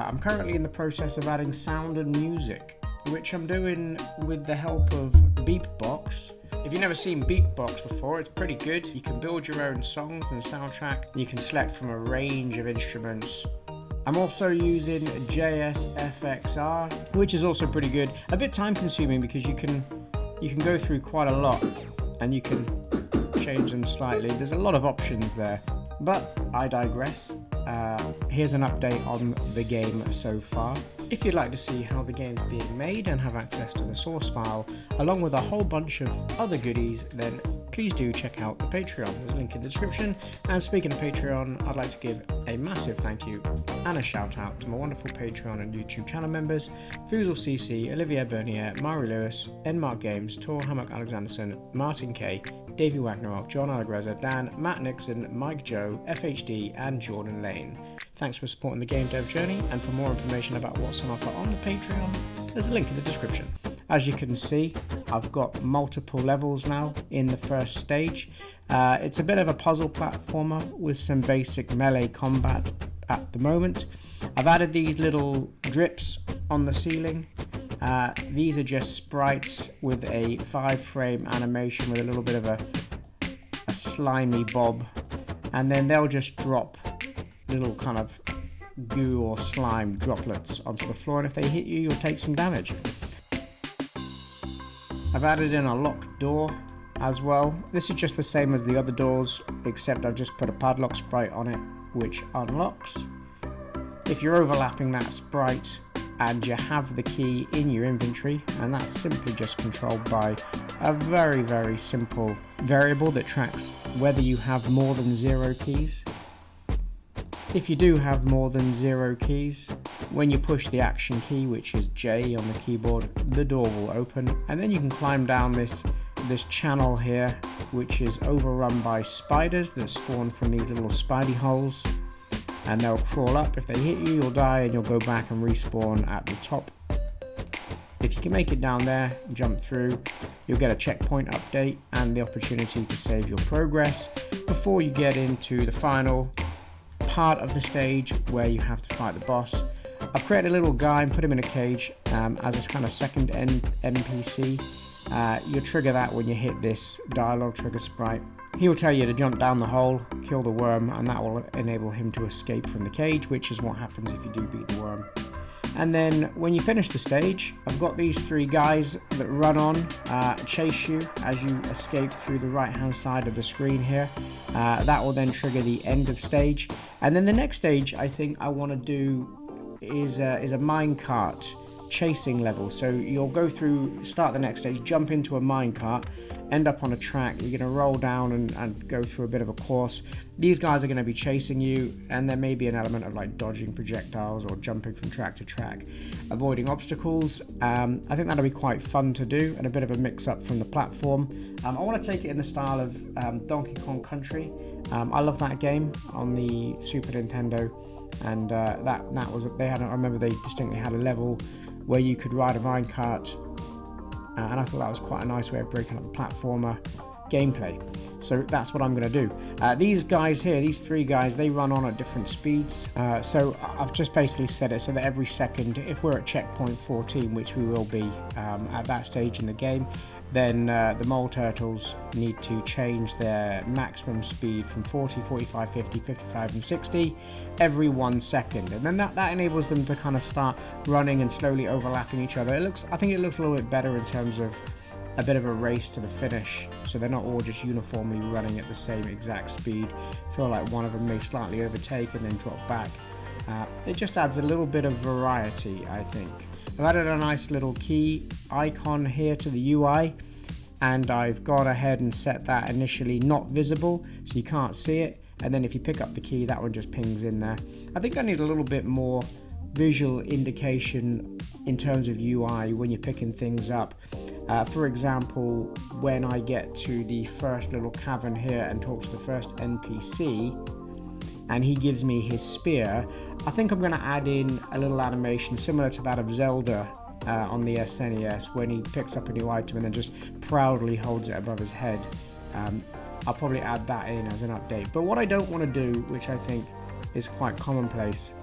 I'm currently in the process of adding sound and music, which I'm doing with the help of Beatbox. If you've never seen Beatbox before, it's pretty good. You can build your own songs and soundtrack. You can select from a range of instruments. I'm also using JSFXR, which is also pretty good. A bit time consuming because you can go through quite a lot and you can change them slightly. There's a lot of options there, but I digress. Here's an update on the game so far. If you'd like to see how the game's being made and have access to the source file, along with a whole bunch of other goodies, then please do check out the Patreon. There's a link in the description. And speaking of Patreon, I'd like to give a massive thank you and a shout out to my wonderful Patreon and YouTube channel members, Foozle CC, Olivia Bernier, Mari Lewis, Enmark Games, Tor Hammock Alexanderson, Martin K, Davey Wagneroff, John Allegrezza, Dan, Matt Nixon, Mike Joe, FHD, and Jordan Lane. Thanks for supporting the game dev journey, and for more information about what's on offer on the Patreon, there's a link in the description. As you can see, I've got multiple levels now in the first stage. It's a bit of a puzzle platformer with some basic melee combat at the moment. I've added these little drips on the ceiling. These are just sprites with a 5-frame animation with a little bit of a slimy bob, and then they'll just drop little kind of goo or slime droplets onto the floor, and if they hit you, you'll take some damage. I've added in a locked door as well. This is just the same as the other doors, except I've just put a padlock sprite on it, which unlocks. If you're overlapping that sprite and you have the key in your inventory, and that's simply just controlled by a very, very simple variable that tracks whether you have more than 0 keys. If you do have more than 0 keys, when you push the action key, which is J on the keyboard, the door will open, and then you can climb down this channel here, which is overrun by spiders that spawn from these little spidey holes, and they'll crawl up. If they hit you, you'll die, and you'll go back and respawn at the top. If you can make it down there, jump through, you'll get a checkpoint update and the opportunity to save your progress before you get into the final part of the stage where you have to fight the boss. I've created a little guy and put him in a cage as a kind of second NPC. You'll trigger that when you hit this dialogue trigger sprite. He'll tell you to jump down the hole, kill the worm, and that will enable him to escape from the cage, which is what happens if you do beat the worm. And then when you finish the stage, I've got these 3 guys that run on, chase you as you escape through the right hand side of the screen here. That will then trigger the end of stage. And then the next stage I think I want to do is a minecart chasing level. So you'll go through, start the next stage, jump into a minecart, end up on a track. You're going to roll down and go through a bit of a course. These guys are going to be chasing you, and there may be an element of like dodging projectiles or jumping from track to track, avoiding obstacles. I think that'll be quite fun to do, and a bit of a mix up from the platform. I want to take it in the style of Donkey Kong Country. I love that game on the Super Nintendo, and that was I remember they distinctly had a level where you could ride a minecart. And I thought that was quite a nice way of breaking up the platformer gameplay. So that's what I'm going to do. These guys here, these 3 guys, they run on at different speeds. So I've just basically set it so that every second, if we're at checkpoint 14, which we will be at that stage in the game, then the mole turtles need to change their maximum speed from 40, 45, 50, 55 and 60 every 1 second. And then that enables them to kind of start running and slowly overlapping each other. I think it looks a little bit better in terms of a bit of a race to the finish, so they're not all just uniformly running at the same exact speed. I feel like one of them may slightly overtake and then drop back. It just adds a little bit of variety, I think. I've added a nice little key icon here to the UI, and I've gone ahead and set that initially not visible so you can't see it, and then if you pick up the key, that one just pings in there. I think I need a little bit more visual indication in terms of UI when you're picking things up. For example, when I get to the first little cavern here and talk to the first NPC and he gives me his spear, I think I'm going to add in a little animation similar to that of Zelda on the SNES when he picks up a new item and then just proudly holds it above his head. I'll probably add that in as an update. But what I don't want to do, which I think is quite commonplace,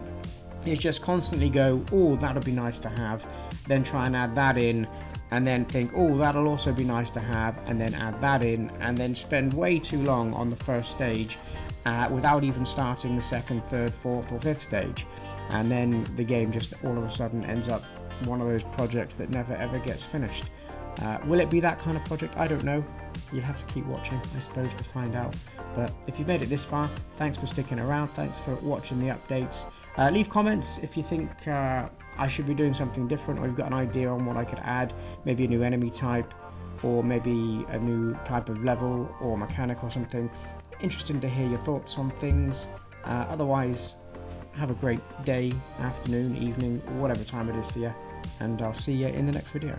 is just constantly go, oh, that'll be nice to have, then try and add that in, and then think, oh, that'll also be nice to have, and then add that in, and then spend way too long on the first stage without even starting the second, third, fourth or fifth stage. And then the game just all of a sudden ends up one of those projects that never ever gets finished. Will it be that kind of project? I don't know. You'll have to keep watching, I suppose, to find out. But if you've made it this far, thanks for sticking around, thanks for watching the updates. Leave comments if you think I should be doing something different, or you've got an idea on what I could add, maybe a new enemy type, or maybe a new type of level or mechanic or something. Interesting to hear your thoughts on things. Otherwise, have a great day, afternoon, evening, whatever time it is for you, and I'll see you in the next video.